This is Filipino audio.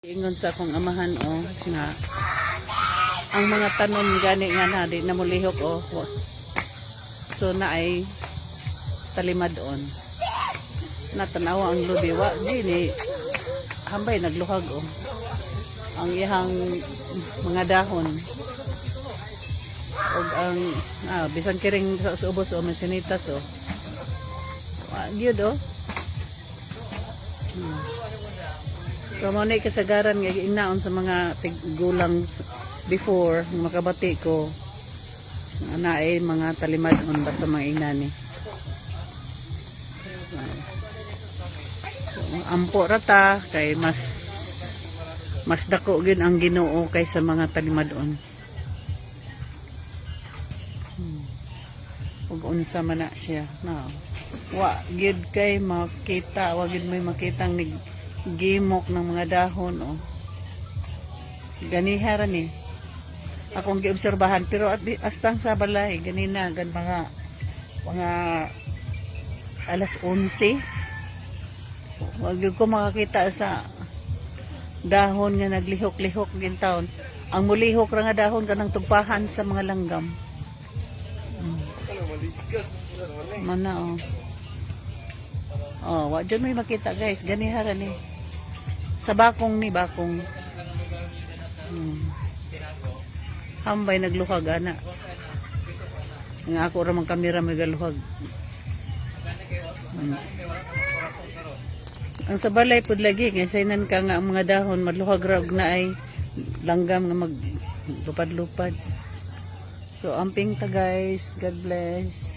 Ingon sa akong amahan nga ang mga tanom gani nga na di na mulihok so na ay talimadon natanawa ang lubiwa di ni hambay nagluhag ang ihang mga dahon og ang bisan kiring sa ubos masinitas gyud So, muna kasagaran nga inaon sa mga gulang before, makabati ko, na ay mga talimadon basta mga inani. So, ampo rata, kay mas dako gin ang Ginoo kaysa mga talimadon. Ug unsa man na siya. No. Wa gid kay makita, wa gid may makitang gimok ng mga dahon ganiha ra ni akong giobserbahan pero astang sa balay ganina gan mga alas 11 wag gyud ko makakita sa dahon nga naglihok-lihok gin taon ang mulihok ra nga dahon kanang tugpahan sa mga langgam mana wa dyan may makita guys ganiha ra ni sa bakong hambay nagluhag ana nga ako ra man kamera may galuhag ang sa balay pud lagi nga saynan ka nga ang mga dahon madluhag ra na ay langgam nga maglupad-lupad so amping ta guys, God bless.